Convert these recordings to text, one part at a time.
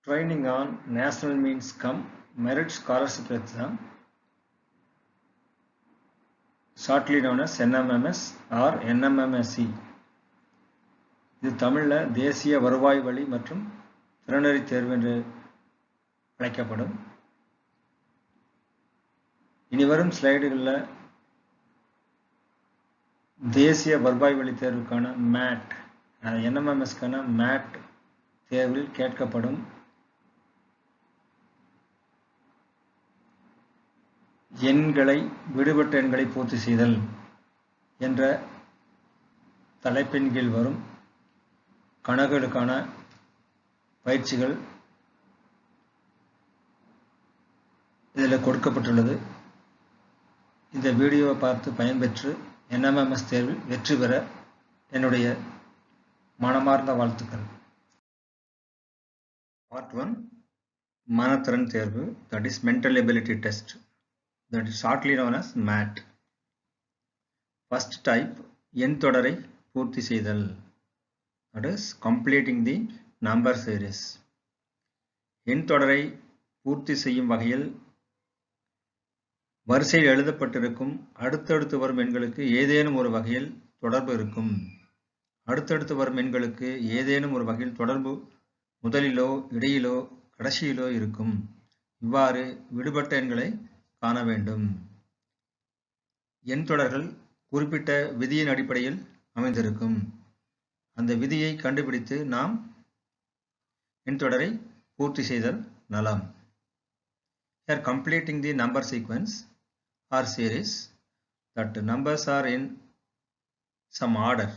Training on National Means Cum Merit Scholarship Exam, shortly known as NMMS or NMMSC. இது தமிழ்ல தேசிய வருவாய் வழி மற்றும் திறனறி தேர்வு என்று அழைக்கப்படும். இனிவரும் ஸ்லைடுகளில் தேசிய வருவாய் வழி தேர்வுக்கான மேட் NMMSக்கான மேட் தேர்வில் கேட்கப்படும் எண்களை விடுபட்ட எண்களை பூர்த்தி செய்தல் என்ற தலைப்பின் கீழ் வரும் கணக்குகளுக்கான பயிற்சிகள் இதில் கொடுக்கப்பட்டுள்ளது. இந்த வீடியோவை பார்த்து பயன்பெற்று NMMS தேர்வில் வெற்றி பெற என்னுடைய மனமார்ந்த வாழ்த்துக்கள். Part 1 மனத்திறன் தேர்வு, that is mental ability test, that is shortly known as MAT. First type எண் தொடரை பூர்த்தி செய்தல், that is completing the number series. எண் தொடரை பூர்த்தி செய்யும் வகையில் வரிசையில் எழுதப்பட்டிருக்கும் அடுத்தடுத்து வரும் எண்களுக்கு ஏதேனும் ஒரு வகையில் தொடர்பு இருக்கும். அடுத்தடுத்து வரும் எண்களுக்கு ஏதேனும் ஒரு வகையில் தொடர்பு முதலிலோ இடையிலோ கடைசியிலோ இருக்கும். இவ்வாறு விடுபட்ட எண்களை காண வேண்டும். எண் தொடர்கள் குறிப்பிட்ட விதியின் அடிப்படையில் அமைந்திருக்கும். அந்த விதியை கண்டுபிடித்து நாம் எண் தொடரை பூர்த்தி செய்தல் நலம். Here completing the number sequence or series, that numbers are in some order.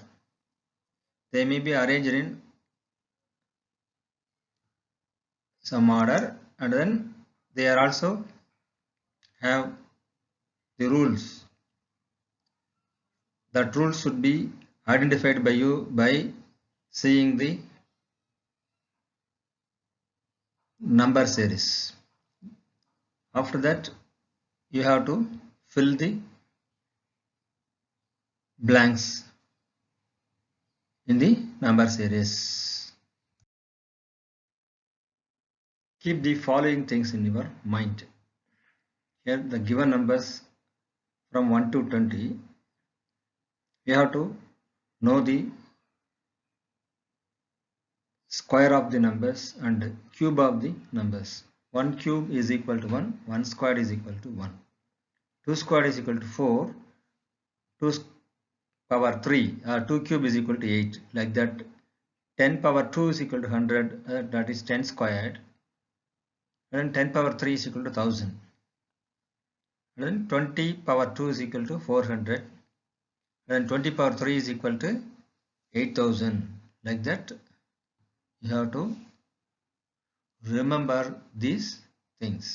They may be arranged in some order, and then they are also have the rules. That rules should be identified by you by seeing the number series. After that, you have to fill the blanks in the number series. Keep the following things in your mind. Here the given numbers from 1 to 20, you have to know the square of the numbers and cube of the numbers. 1 cube is equal to 1, 1 squared is equal to 1, 2 squared is equal to 4, 2 power 3 or 2 cube is equal to 8, like that. 10 power 2 is equal to 100, that is 10 squared, and 10 power 3 is equal to 1000, and then 20 power 2 is equal to 400, and 20 power 3 is equal to 8000, like that. You have to remember these things.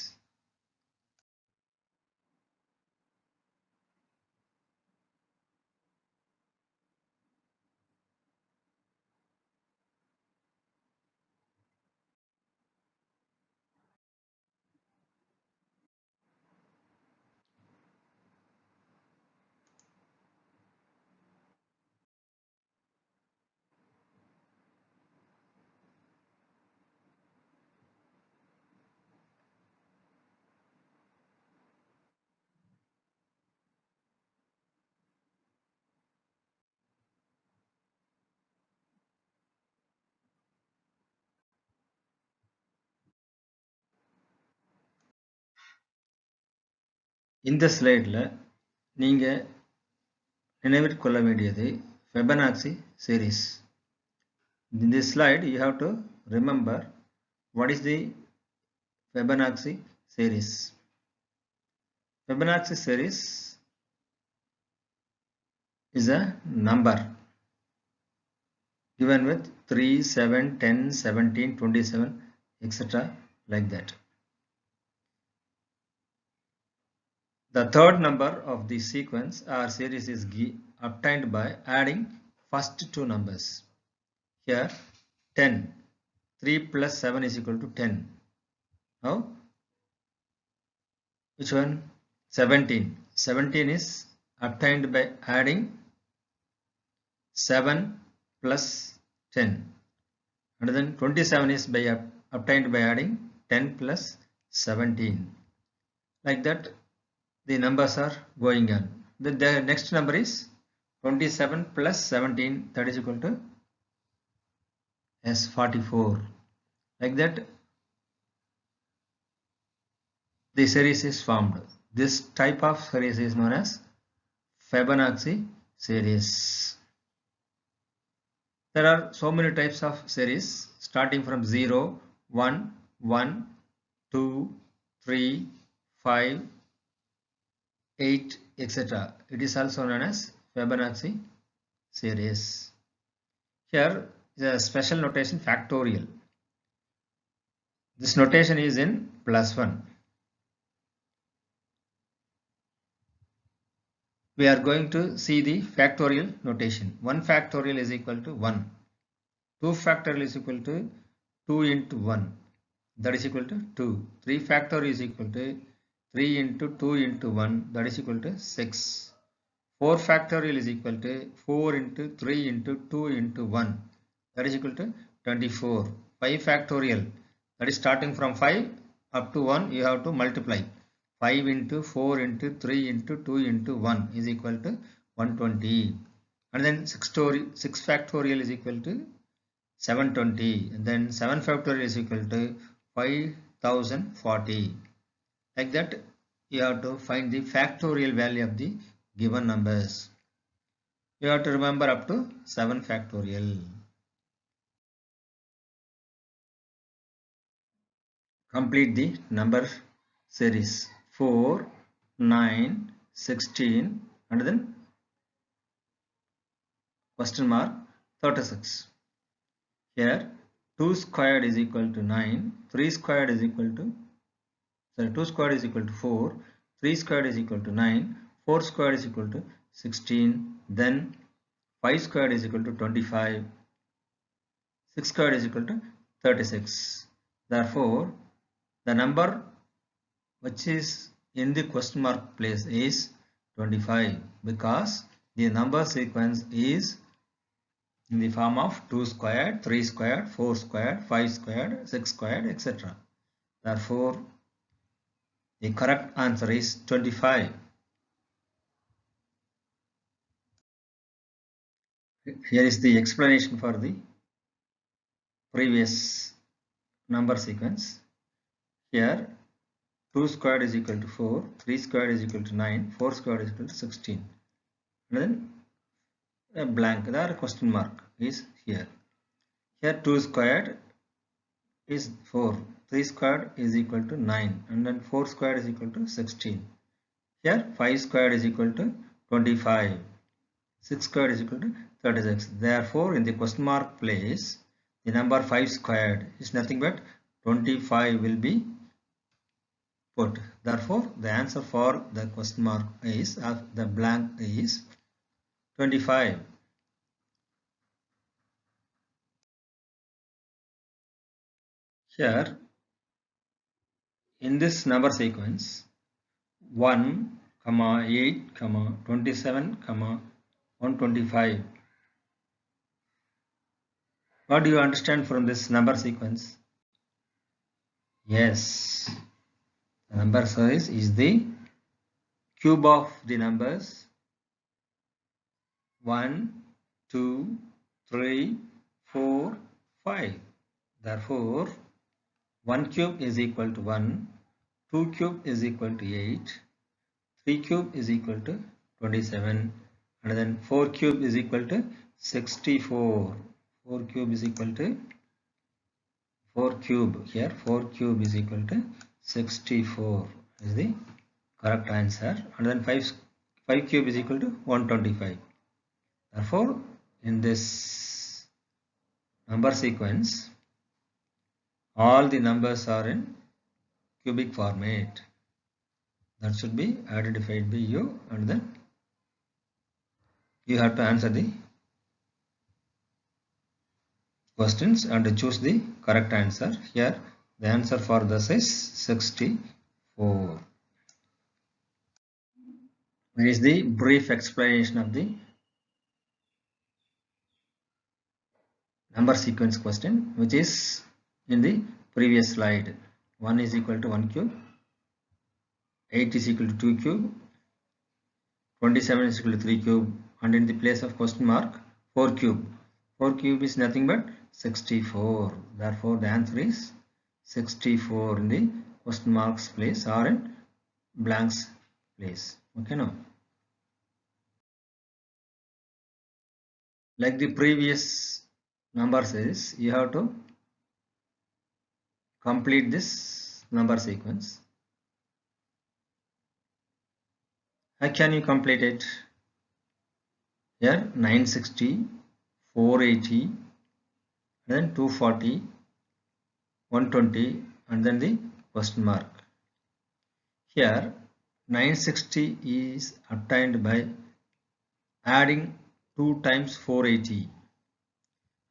இந்த ஸ்லைடில் நீங்கள் நினைவிற்கொள்ள வேண்டியது Fibonacci series. In this slide you have to remember what is the Fibonacci series. Fibonacci series is a number given with 3, 7, 10, 17, 27, etc. like that. The third number of the sequence or series is obtained by adding first two numbers. Here 10, 3 plus 7 is equal to 10. Now which one? 17. 17 is obtained by adding 7 plus 10, and then 27 is by obtained by adding 10 plus 17. Like that, the numbers are going on. The next number is 27 plus 17, that is equal to S44. Like that, the series is formed. This type of series is known as Fibonacci series. There are so many types of series starting from 0, 1, 1, 2, 3, 5, 8, etc. It is also known as Fibonacci series. Here is a special notation factorial. This notation is in +1. We are going to see the factorial notation. 1 factorial is equal to 1. 2 factorial is equal to 2 into 1. That is equal to 2. 3 factorial is equal to 3 into 2 into 1. That is equal to 6. 4 factorial is equal to 4 into 3 into 2 into 1. That is equal to 24. 5 factorial, that is starting from 5 up to 1, you have to multiply. 5 into 4 into 3 into 2 into 1 is equal to 120. And then 6 factorial is equal to 720. And then 7 factorial is equal to 5040. Like that, you have to find the factorial value of the given numbers. You have to remember up to 7 factorial. Complete the number series 4, 9, 16 and then question mark 36. Here 2 squared is equal to 9, 3 squared is equal to 2 squared is equal to 4, 3 squared is equal to 9, 4 squared is equal to 16, then 5 squared is equal to 25, 6 squared is equal to 36. Therefore, the number which is in the question mark place is 25 because the number sequence is in the form of 2 squared, 3 squared, 4 squared, 5 squared, 6 squared, etc. Therefore, the correct answer is 25. Here is the explanation for the previous number sequence. Here 2 squared is equal to 4, 3 squared is equal to 9, 4 squared is equal to 16. And then a blank, the question mark is here. Here 2 squared is 4, 3 squared is equal to 9 and then 4 squared is equal to 16. Here 5 squared is equal to 25, 6 squared is equal to 36. Therefore, in the question mark place, the number 5 squared is nothing but 25 will be put. Therefore, the answer for the question mark is the blank is 25. Here, in this number sequence, 1, 8, 27, 125. What do you understand from this number sequence? Yes, the number series is the cube of the numbers 1, 2, 3, 4, 5. Therefore, 1 cube is equal to 1, 2 cube is equal to 8, 3 cube is equal to 27, and then 4 cube is equal to 64. 4 cube is equal to 4 cube. Here 4 cube is equal to 64 is the correct answer. And then 5 cube is equal to 125. Therefore, in this number sequence, all the numbers are in cubic format. That should be identified by you, and then you have to answer the questions and choose the correct answer. Here the answer for this is 64. Here is the brief explanation of the number sequence question, which is in the previous slide. 1 is equal to 1 cube, 8 is equal to 2 cube, 27 is equal to 3 cube, and in the place of question mark 4 cube. 4 cube is nothing but 64. Therefore, the answer is 64 in the question marks place or in blanks place. Okay, now. Like the previous number series, you have to complete this number sequence. How can you complete it? Here 960, 480, then 240, 120, and then the question mark. Here 960 is obtained by adding 2 times 480,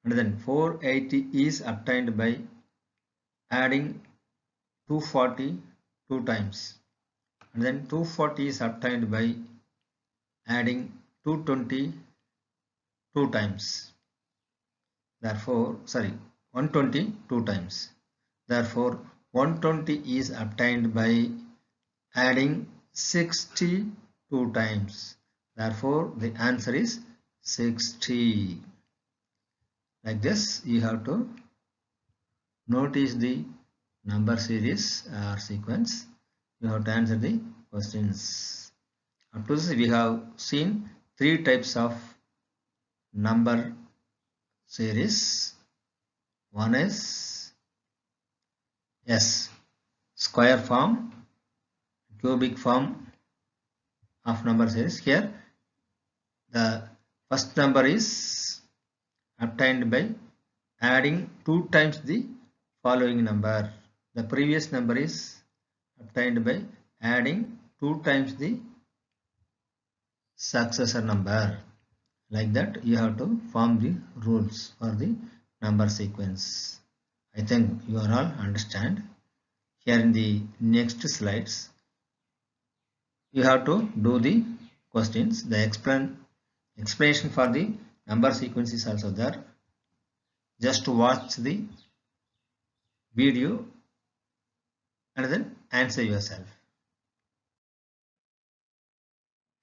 and then 480 is obtained by adding 240 2 times, and then 240 is obtained by adding 220 2 times. Therefore, 120 2 times. Therefore, 120 is obtained by adding 60 2 times. Therefore, the answer is 60. Like this, you have to notice the number series or sequence. You have to answer the questions. Up to this, we have seen 3 types of number series. One is square form, cubic form of number series. Here the first number is obtained by adding 2 times the following number. The previous number is obtained by adding 2 times the successor number. Like that, you have to form the rules for the number sequence. I think you are all understand. Here in the next slides, you have to do the questions. The explanation for the number sequence is also there. Just watch the video and then answer yourself.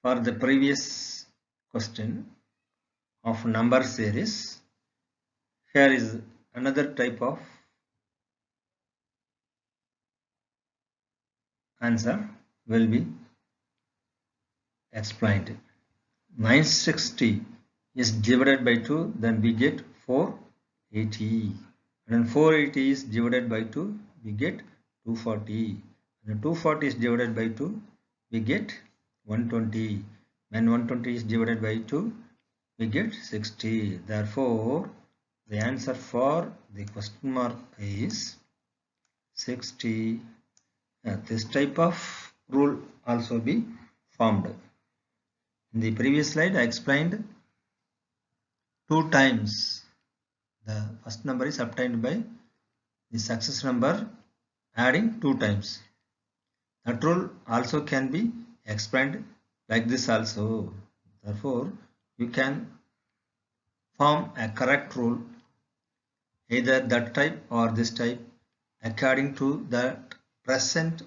For the previous question of number series, here is another type of answer will be explained. 960 is divided by 2, then we get 480, and then 480 is divided by 2, we get 240, and 240 is divided by 2, we get 120, when 120 is divided by 2, we get 60. Therefore, the answer for the question mark is 60. This type of rule also be formed. In the previous slide, I explained 2 times the first number is obtained by the success number adding 2 times. That rule also can be explained like this also. Therefore, you can form a correct rule, either that type or this type, according to the present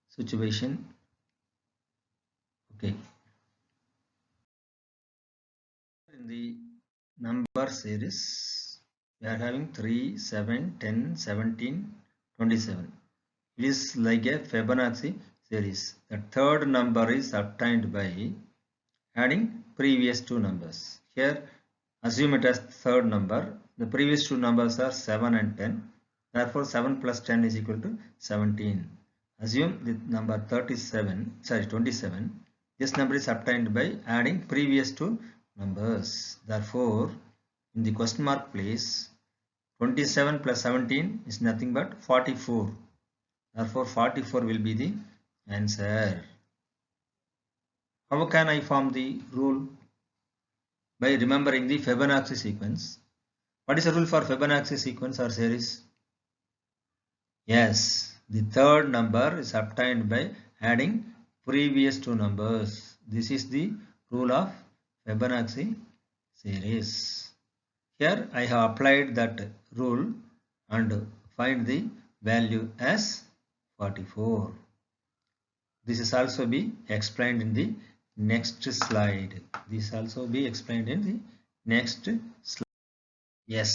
situation. Okay. In the number series, we are having 3, 7, 10, 17, 27. It is like a Fibonacci series. The third number is obtained by adding previous 2 numbers. Here, assume it as third number. The previous 2 numbers are 7 and 10. Therefore, 7 plus 10 is equal to 17. Assume the number 27. This number is obtained by adding previous 2 numbers. Therefore, in the question mark place, 27 plus 17 is nothing but 44. Therefore, 44 will be the answer. How can I form the rule? By remembering the Fibonacci sequence. What is the rule for Fibonacci sequence or series? Yes, the third number is obtained by adding previous 2 numbers. This is the rule of Fibonacci series. Here I have applied that rule, and find the value as 44. This is also be explained in the next slide. This also be explained in the next slide. Yes.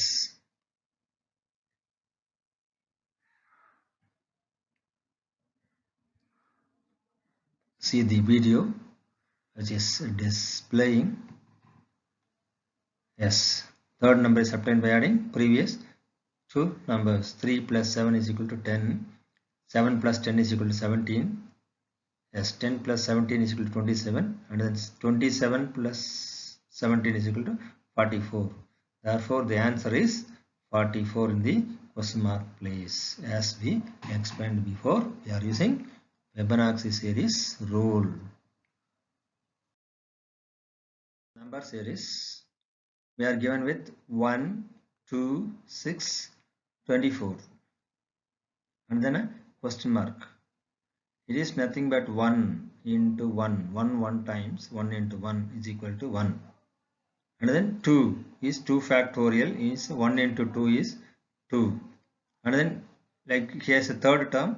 See the video which is displaying. Yes. Third number is obtained by adding previous two numbers. 3 plus 7 is equal to 10. 7 plus 10 is equal to 17. Yes, 10 plus 17 is equal to 27, and then 27 plus 17 is equal to 44. Therefore, the answer is 44 in the question mark place. As we explained before, we are using Fibonacci series rule. Number series, we are given with 1, 2, 6, 24, and then a question mark. It is nothing but 1 into 1. 1 times 1 into 1 is equal to 1. And then 2 is 2 factorial is 1 into 2 is 2. And then like here's a third term.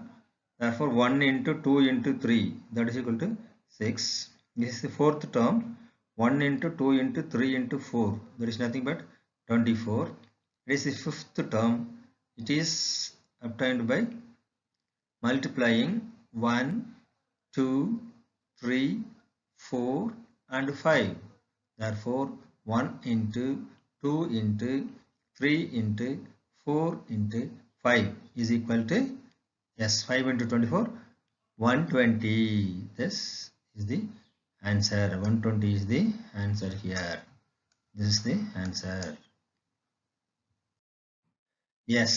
Therefore 1 into 2 into 3, that is equal to 6. This is the fourth term. 1 into 2 into 3 into 4. That is nothing but 24. This is the fifth term. It is obtained by multiplying 1, 2, 3, 4 and 5. Therefore, 1 into 2 into 3 into 4 into 5 is equal to, yes, 5 into 24, 120. This is the answer. 120 is the answer here. This is the answer. Yes,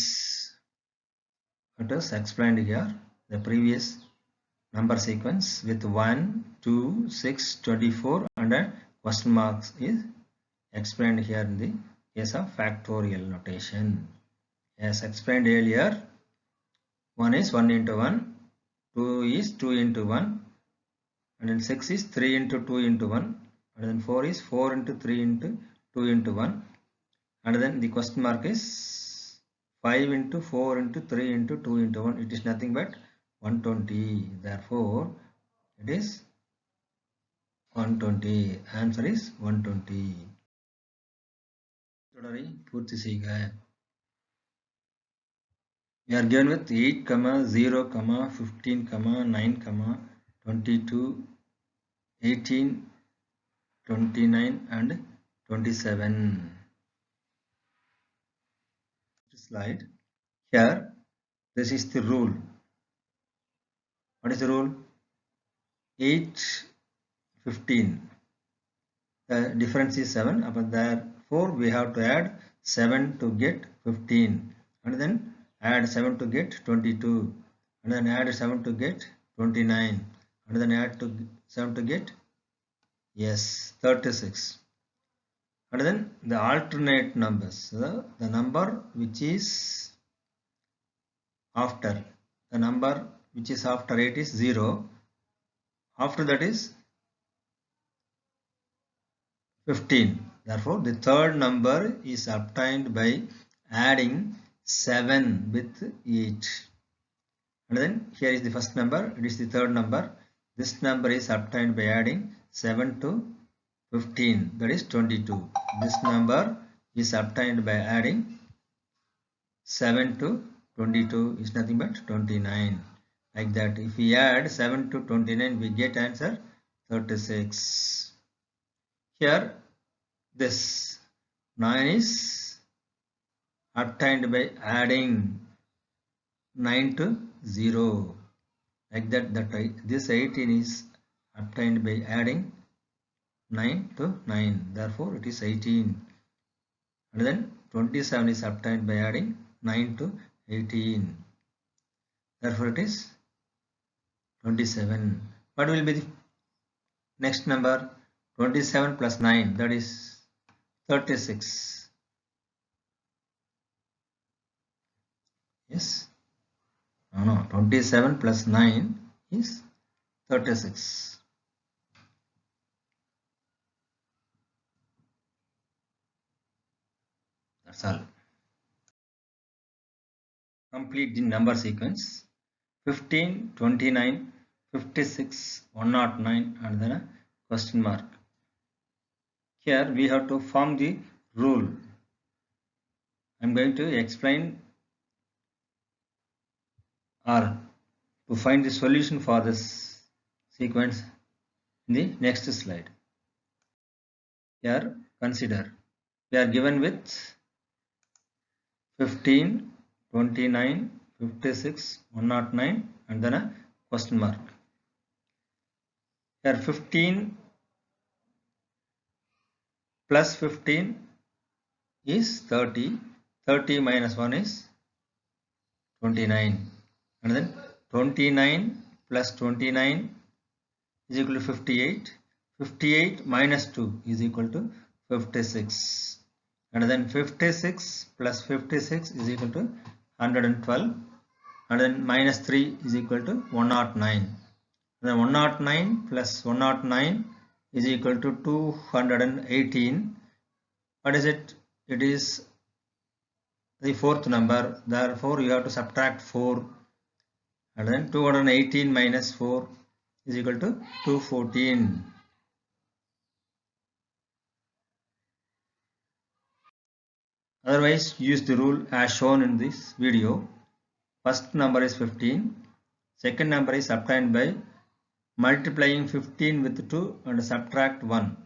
it is explained here. The previous number sequence with 1, 2, 6, 24 and a question marks is explained here in the case of factorial notation. As explained earlier, 1 is 1 into 1, 2 is 2 into 1, and then 6 is 3 into 2 into 1, and then 4 is 4 into 3 into 2 into 1, and then the question mark is 5 into 4 into 3 into 2 into 1. It is nothing but 120. Therefore, it is 120. Answer is 120. தொடரை பூர்த்தி செய்க. We are given with 8, 0, 15, 9, 22, 18, 29 and 27. Slide. Here, this is the rule. What is the rule? 8, 15. The difference is 7. But therefore, we have to add 7 to get 15. And then add 7 to get 22. And then add 7 to get 29. And then add 7 to get, yes, 36. And then the alternate numbers. The number which is after. The number which is after 8 is 0. After that is 15. Therefore, the third number is obtained by adding 7 with 8. And then here is the first number. It is the third number. This number is obtained by adding 7 to 15. That is 22. This number is obtained by adding 7 to 22 is nothing but 29. Like that. If we add 7 to 29, we get answer 36. Here, this 9 is obtained by adding 9 to 0. Like that, this 18 is obtained by adding 9 to 9. Therefore, it is 18. And then 27 is obtained by adding 9 to 18. Therefore, it is 27. What will be the next number? 27 plus 9, that is 36. Yes? No, 27 plus 9 is 36. That's all. complete the number sequence 15, 29, 56, 109 and then a question mark. Here we have to form the rule. I am going to explain or to find the solution for this sequence in the next slide. Here consider we are given with 15, 29, 56, 109 and then a question mark. Here 15 plus 15 is 30, 30 minus 1 is 29 and then 29 plus 29 is equal to 58, 58 minus 2 is equal to 56 and then 56 plus 56 is equal to 112 and then minus 3 is equal to 109 and then 109 plus 109 is equal to 218. What is it? It is the fourth number, therefore you have to subtract 4 and then 218 minus 4 is equal to 214. Otherwise use the rule as shown in this video. First number is 15, second number is obtained by multiplying 15 with 2 and subtract 1.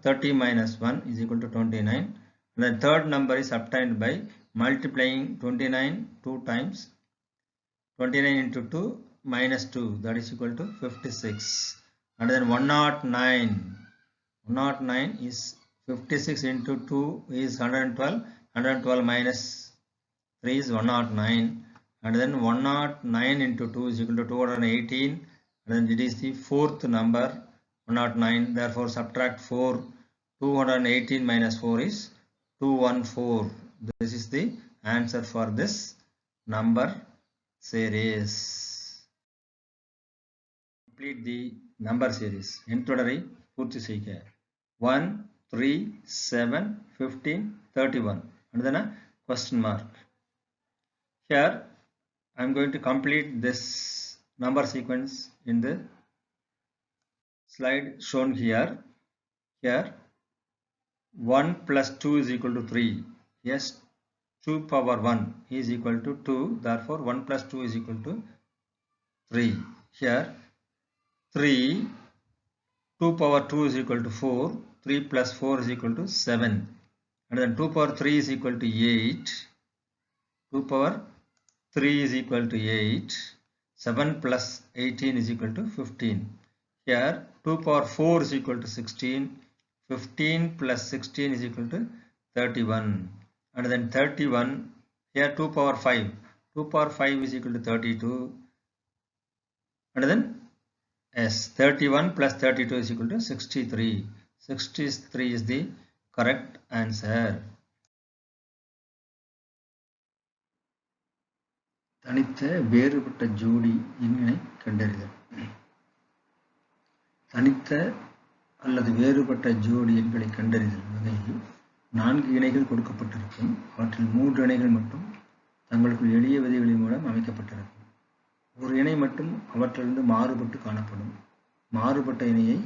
30 minus 1 is equal to 29 and the third number is obtained by multiplying 29 2 times, 29 into 2 minus 2, that is equal to 56 and then 109. 109 is 56 into 2 is 112, 112 minus 3 is 109 and then 109 into 2 is equal to 218 and then it is the fourth number 109, therefore subtract 4, 218 minus 4 is 214. This is the answer for this number series. Complete the number series. எண்தொடரை பூர்த்தி செய்க. 1, 3, 7, 15, 31 and then a question mark. Here I am going to complete this number sequence in the slide shown here. Here 1 plus 2 is equal to 3. Yes, 2 power 1 is equal to 2, therefore 1 plus 2 is equal to 3. Here 3, 2 power 2 is equal to 4, 3 plus 4 is equal to 7 and then 2 power 3 is equal to 8, 2 power 3 is equal to 8, 7 plus 18 is equal to 15. Here 2 power 4 is equal to 16, 15 plus 16 is equal to 31 and then 31, here 2 power 5, 2 power 5 is equal to 32 and then yes, 31 plus 32 is equal to 63. 63 is the correct answer. தனித்த வேறுபட்ட ஜோடி எண்களை கண்டறிதல். தனித்த அல்லது வேறுபட்ட ஜோடி எண்களை கண்டறிதல் வகையில் 4 இணைகள் கொடுக்கப்பட்டிருக்கும். அவற்றில் 3 இணைகள் மட்டும் தங்களுக்குள் எளிய விதிகளின் மூலம் அமைக்கப்பட்டிருக்கும். ஒரு இணை மட்டும் அவற்றிலிருந்து மாறுபட்டு காணப்படும். மாறுபட்ட இணையை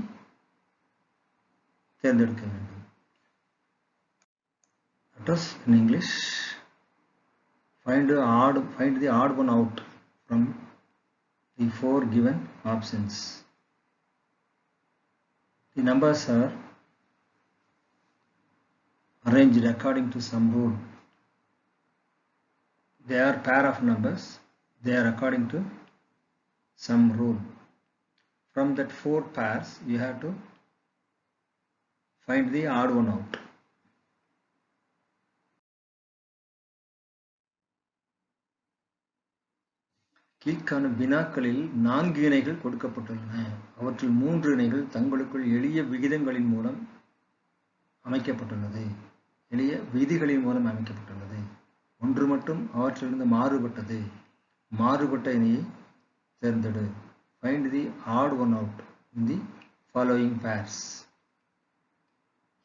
தேர்ந்தெடுக்க வேண்டும். That is in English, find the odd one out from the 4 given options. The numbers are arranged according to some rule. They are pair of numbers. They are according to some rule. From that 4 pairs, you have to find the odd one out. கீழ்காணும் வினாக்களில் 4 இணைகள் கொடுக்கப்பட்டுள்ளன. அவற்றில் 3 இணைகள் தங்களுக்குள் எளிய விகிதங்களின் மூலம் அமைக்கப்பட்டுள்ளது. எளிய விதிகளின் மூலம் அமைக்கப்பட்டுள்ளது. ஒன்று மட்டும் அவற்றிலிருந்து மாறுபட்டது. மாறுபட்ட இணையை தேர்ந்தெடு. Find the odd one out in the following pairs.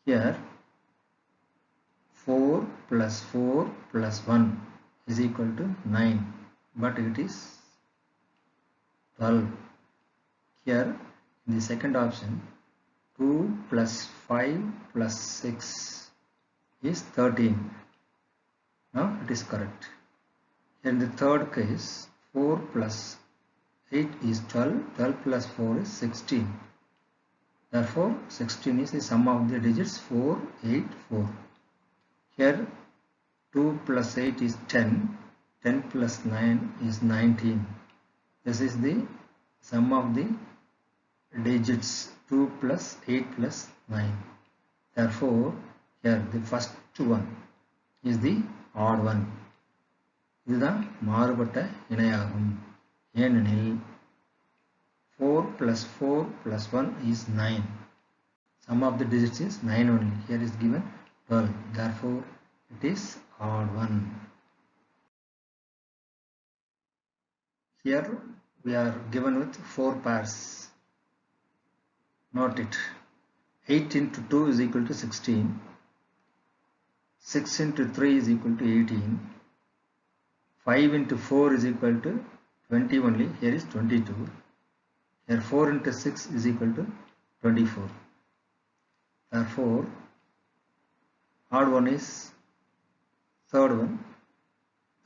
Here 4 plus 4 plus 1 is equal to 9, but it is 12. Here in the second option, 2 plus 5 plus 6 is 13. Now it is correct. In the third case, 4 plus 8 is 12, 12 plus 4 is 16. Therefore, 16 is the sum of the digits 4, 8, 4. Here 2 plus 8 is 10, 10 plus 9 is 19. This is the sum of the digits 2 plus 8 plus 9. Therefore, here the first one is the odd one. இதுதான் மாறுபட்ட இணையாகும். ஏனெனில் 4 plus 4 plus 1 is 9. Sum of the digits is 9 only. Here is given 12. Therefore, it is odd one. Here we are given with 4 pairs. Note it. 8 into 2 is equal to 16. 6 into 3 is equal to 18. 5 into 4 is equal to 20 only. Here is 22. Here 4 into 6 is equal to 24. Therefore, odd one is third one.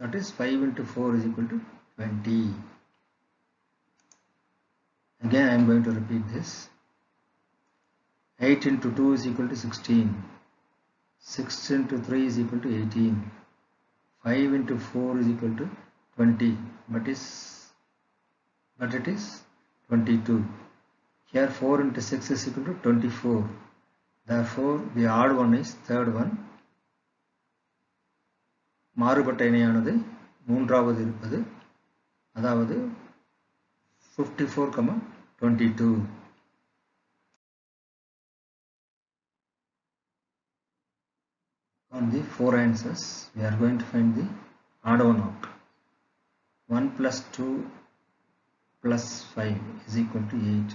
That is 5 into 4 is equal to 20. Again I am going to repeat this. 8 into 2 is equal to 16. 6 into 3 is equal to 18. 5 into 4 is equal to 20. But it is 22. Here 4 into 6 is equal to 24. Therefore, the odd one is third one. மாறுபட்ட இணையானது மூன்றாவது இருப்பது, அதாவது 54, 22. On the 4 answers, we are going to find the odd one out. 1 plus 2 plus 5 is equal to 8.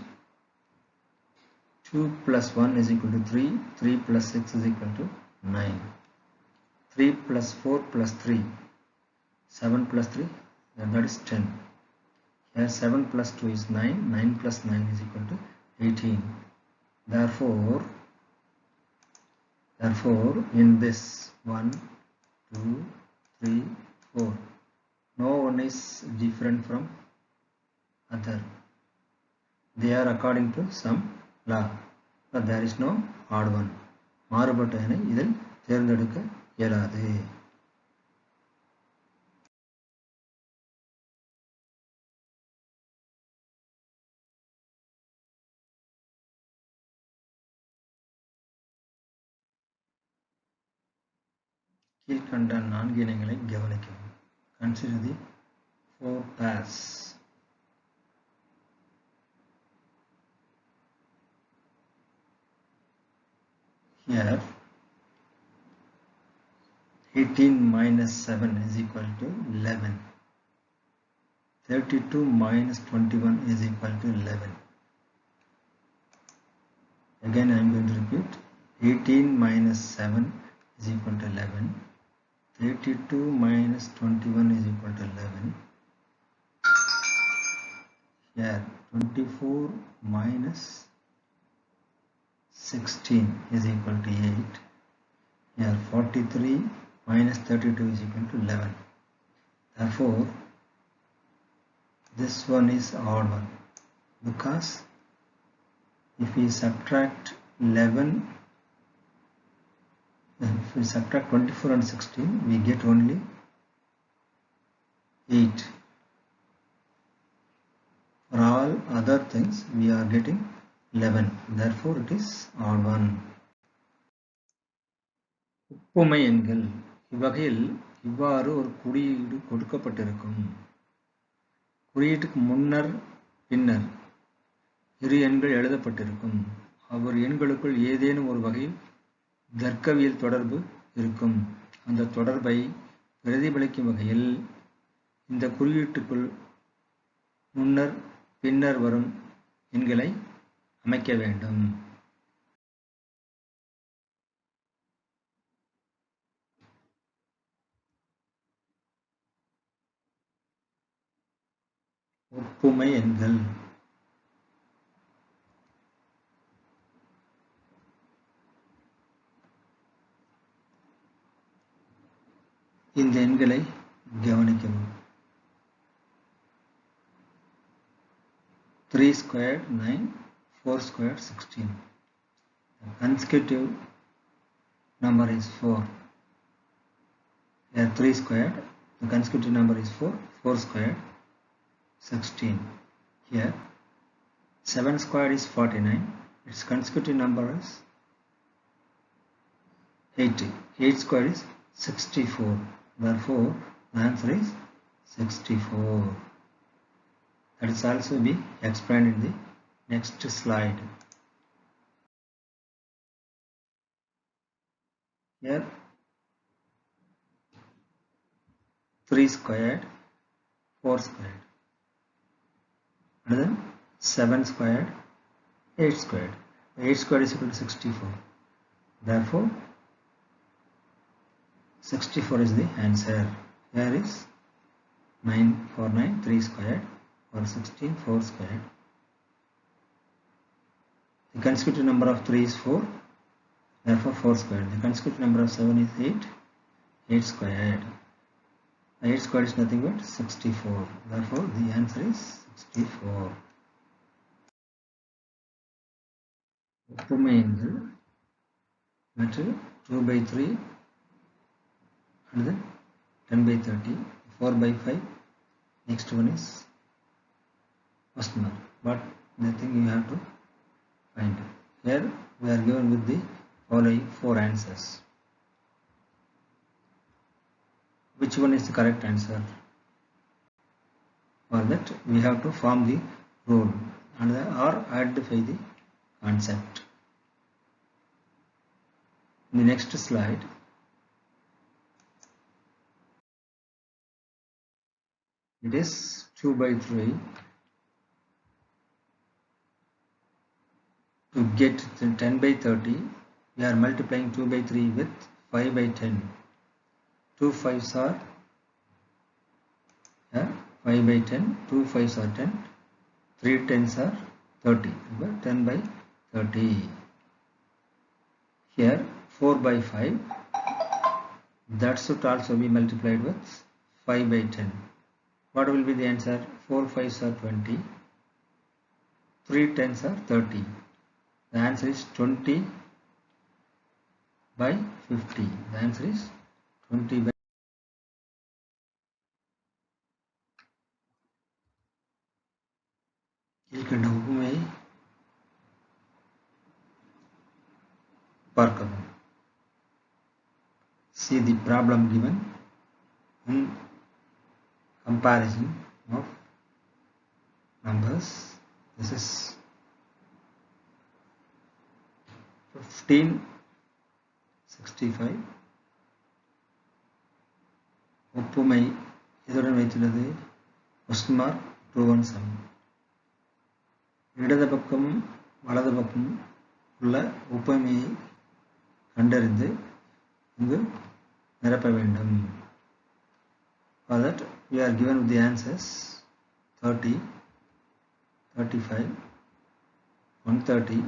2 plus 1 is equal to 3. 3 plus 6 is equal to 9. 3 plus 4 plus 3. 7 plus 3, that is 10. Here 7 plus 2 is 9. 9 plus 9 is equal to 18. Therefore, in this 1, 2, 3, 4, no one is different from other. They are according to some law, but there is no odd one. மாறுபட்ட இணை இதில் தேர்ந்தெடுக்க இயலாது. கீழ்கண்ட 4 இணைகளை கவனிக்கவும். Consider the 4 pairs. Here 18 minus 7 is equal to 11. 32 minus 21 is equal to 11. Again I am going to repeat. 18 minus 7 is equal to 11. 32 minus 21 is equal to 11. Here 24 minus 16 is equal to 8. Here 43 minus 32 is equal to 11. Therefore, this one is odd one, because if we subtract 11, if we subtract 24 and 16, we get only 8. For all other things, we are getting 11. Therefore, it is odd one. ஒப்புமை எண்கள். இவ்வகையில் இவ்வாறு ஒரு குறியீடு கொடுக்கப்பட்டிருக்கும். குறியீட்டுக்கு முன்னர் பின்னர் இரு எண்கள் எழுதப்பட்டிருக்கும். அவ்வொரு எண்களுக்குள் ஏதேனும் ஒரு வகையில் தர்க்கவியல் தொடர்பு இருக்கும். அந்த தொடர்பை பிரதிபலிக்கும் வகையில் இந்த குறியீட்டுக்குள் முன்னர் பின்னர் வரும் எண்களை அமைக்க வேண்டும். ஒப்புமை எண்கள். இந்த எண்களை கவனிக்கவும். 3 squared 9, 4 squared 16. The consecutive number is 4. Here 3 squared, the consecutive number is 4, 4 squared 16. Here 7 squared is 49, its consecutive number is 80. 8 squared is 64. Therefore, the answer is 64. That is also be explained in the next slide. Here 3 squared, 4 squared, and then 7 squared, 8 squared. 8 squared is equal to 64. Therefore, 64 is the answer. Here is 9 for 9, 3 squared, for 16, 4 squared. The consecutive number of 3 is 4, therefore 4 squared. The consecutive number of 7 is 8, 8 squared. 8 squared is nothing but 64. Therefore, the answer is 64. ஒப்புமை எண்கள் மற்றும் 2 by 3 and then 10 by 30, 4 by 5. Next one is first mark, but the thing you have to find. Here we are given with the following 4 answers. Which one is the correct answer? For that we have to form the rule and or identify the concept. In the next slide, it is 2 by 3. To get 10 by 30, we are multiplying 2 by 3 with 5 by 10. 2 5s are 5 by 10, 2 5s are 10, 3 10s are 30, 10 by 30. Here 4 by 5, that should also be multiplied with 5 by 10. What will be the answer? 4 5s are 20, 3 10s are 30. The answer is 20 by 50. The answer is 20 by கீழ்கண்ட ஒப்புமையை பார்க்கவும். See the problem given in comparison of numbers. This is 1565. ஒப்புமை இதனுடன் வைத்துள்ளது question mark 217. இடது பக்கம் வலது பக்கம் உள்ள ஒப்புமையை கண்டறிந்து இங்கு நிரப்ப வேண்டும். For that we are given with the answers 30, 35, 130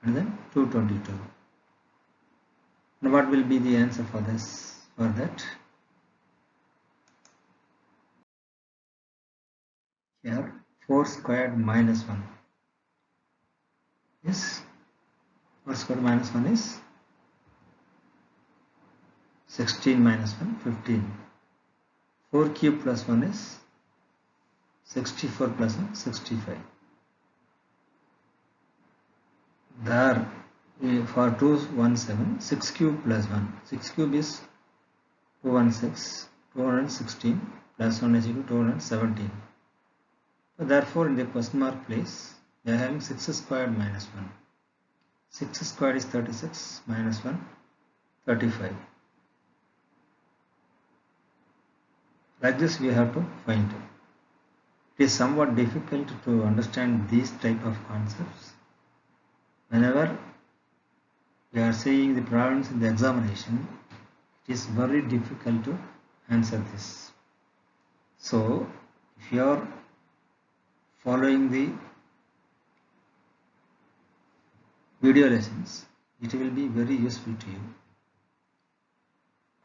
and then 222. Now what will be the answer for this? For that, here 4 squared minus 1 is 4 squared minus 1 is 16 minus 1 15. 4 cube plus 1 is 64 plus 1 65. There for 217, 6 cube plus 1, 6 cube is 216, 216 plus 1 is equal to 217. So therefore, in the question mark place, we are having 6 squared minus 1. 6 squared is 36 minus 1, 35. Like this we have to find. It is somewhat difficult to understand these type of concepts. Whenever we are seeing the problems in the examination, it is very difficult to answer this. So, if you are following the video lessons, it will be very useful to you.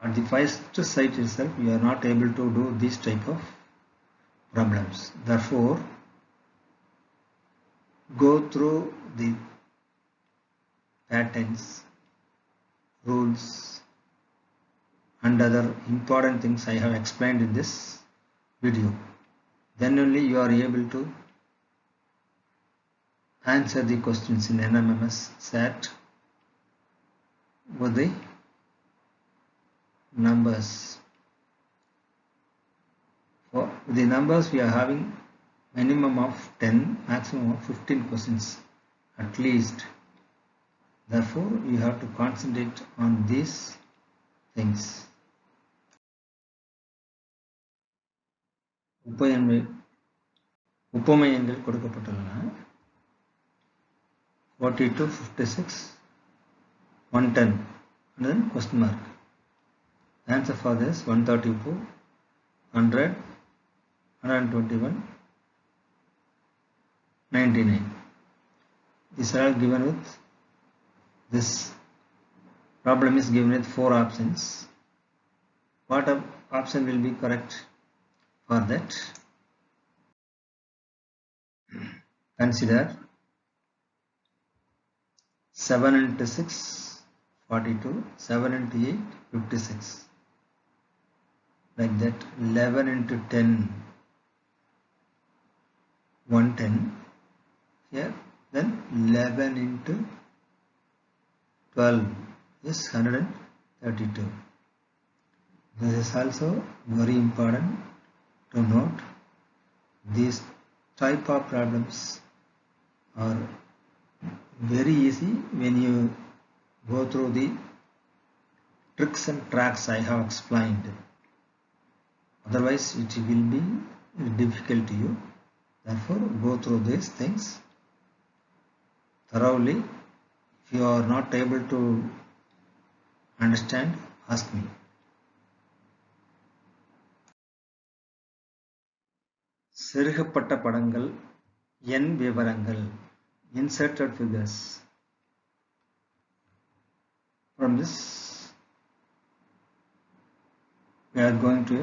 At the first sight itself, you are not able to do this type of problems. Therefore, go through the patterns, rules, and other important things I have explained in this video. Then only you are able to answer the questions in NMMS SAT with the numbers. For the numbers, we are having minimum of 10, maximum of 15 questions at least. Therefore, you have to concentrate on these things. உபமையங்கள் கொடுக்கப்பட்டுள்ளன. 42, 56, 110 and then question mark. The answer for this 134, 100, 121, 99. These are all given with, this problem is given with 4 options. What option will be correct for that? Consider 7 into 6, 42, 7 into 8, 56. Like that, 11 into 10, 110. Here, then 11 into 12 is 132. This is also very important to note. These type of problems are very easy when you go through the tricks and tracks I have explained. Otherwise, it will be difficult to you. Therefore, go through these things thoroughly. If you are not able to understand, ask me. செருகப்பட்ட படங்கள், எண் விவரங்கள், inserted figures. From this, we are going to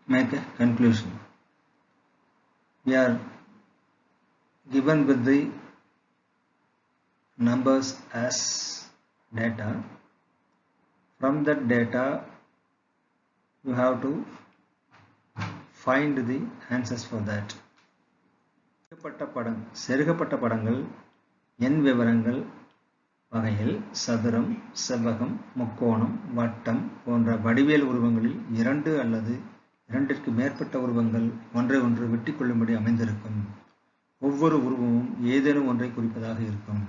make a conclusion. We are given with the numbers as data. From that data, you have to find the answers for that. செருகப்பட்ட படங்கள், எண் விவரங்கள் வகையில் சதுரம், செவ்வகம், முக்கோணம், வட்டம் போன்ற வடிவியல் உருவங்களில் 2 அல்லது 2ற்கு மேற்பட்ட உருவங்கள் ஒன்றை ஒன்று வெட்டி கொள்ளும்படி அமைந்திருக்கும். ஒவ்வொரு உருவமும் ஏதேனும் ஒன்றை குறிப்பதாக இருக்கும்.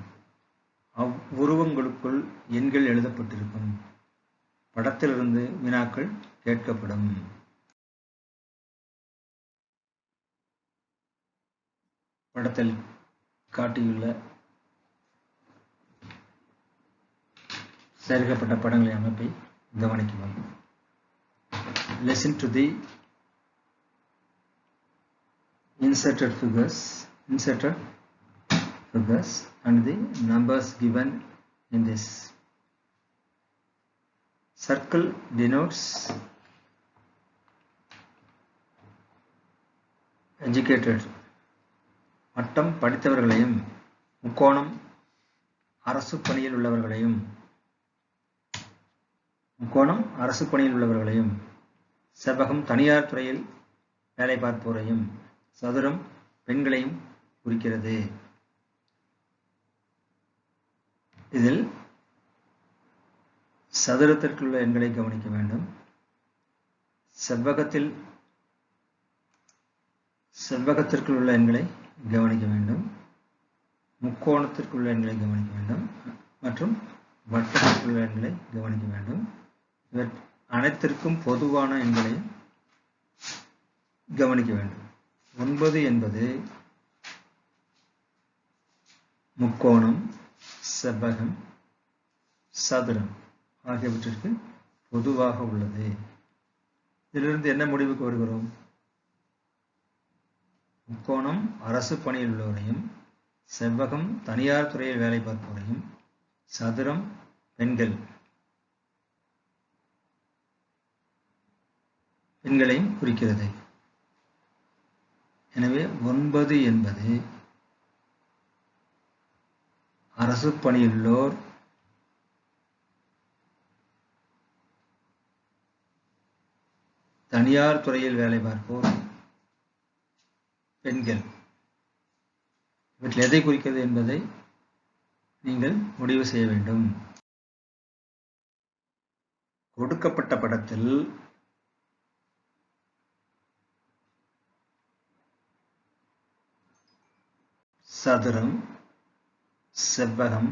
அவ்வுருவங்களுக்குள் எண்கள் எழுதப்பட்டிருக்கும். படத்திலிருந்து வினாக்கள் கேட்கப்படும். படத்தில் காட்டியுள்ள செருகப்பட்ட படங்களின் அமைப்பை கவனிக்கவும். Listen to the inserted figures and the numbers given in this. Circle denotes educated. வட்டம் படித்தவர்களையும், முக்கோணம் அரசு பணியில் உள்ளவர்களையும், செவ்வகம் தனியார் துறையில் வேலை பார்ப்போரையும், சதுரம் பெண்களையும் குறிக்கிறது. இதில் சதுரத்திற்குள்ள எண்களை கவனிக்க வேண்டும். செவ்வகத்திற்குள் உள்ள எண்களை கவனிக்க வேண்டும். முக்கோணத்திற்குள்ள எண்களை கவனிக்க வேண்டும் மற்றும் வட்டத்திற்குள்ள எண்களை கவனிக்க வேண்டும். இவர் அனைத்திற்கும் பொதுவான எண்களை கவனிக்க வேண்டும். 9 என்பது முக்கோணம், செவ்வகம், சதுரம் ஆகியவற்றிற்கு பொதுவாக உள்ளது. இதிலிருந்து என்ன முடிவுக்கு வருகிறோம்? முக்கோணம் அரசு பணியில் உள்ளவரையும், செவ்வகம் தனியார் துறையில் வேலை பார்ப்பவரையும், சதுரம் பெண்களையும் குறிக்கிறது. எனவே 9 என்பது அரசு பணியுள்ளோர், தனியார் துறையில் வேலை பார்ப்போர், பெண்கள், இவற்றில் எதை குறிக்கிறது என்பதை நீங்கள் முடிவு செய்ய வேண்டும். கொடுக்கப்பட்ட படத்தில் சதுரம், செவ்வகம்,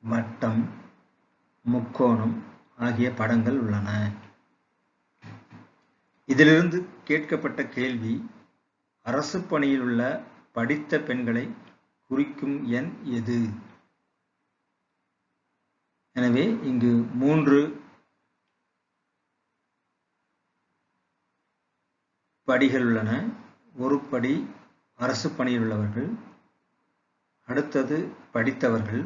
வட்டம், முக்கோணம் ஆகிய படங்கள் உள்ளன. இதிலிருந்து கேட்கப்பட்ட கேள்வி, அரசு பணியில் உள்ள படித்த பெண்களை குறிக்கும் எண் எது? எனவே இங்கு 3 படிகள் உள்ளன. ஒரு படி அரசு பணியில் உள்ளவர்கள், அடுத்தது படித்தவர்கள்,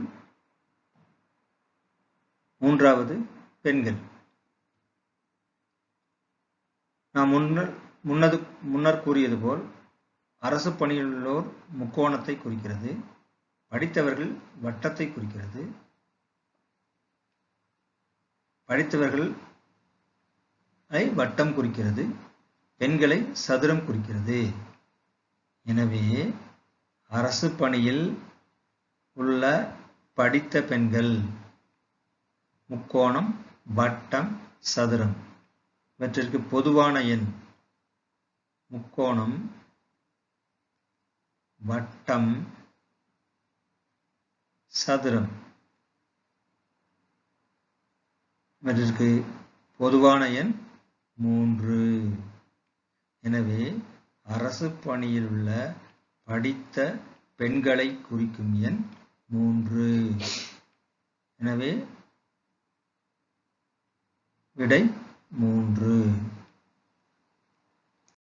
மூன்றாவது பெண்கள். நாம் முன்னர் கூறியது போல் அரசு பணியுள்ளோர் முக்கோணத்தை குறிக்கிறது, படித்தவர்கள் வட்டத்தை குறிக்கிறது, படித்தவர்களை வட்டம் குறிக்கிறது, பெண்களை சதுரம் குறிக்கிறது. எனவே அரசு பணியில் உள்ள படித்த பெண்கள் முக்கோணம், வட்டம், சதுரம் இவற்றிற்கு பொதுவான எண் முக்கோணம், வட்டம், சதுரம் இவற்றிற்கு பொதுவான எண் 3. எனவே அரசு பணியில் உள்ள படித்த பெண்களை குறிக்கும் எண் 3. எனவே விடை 3.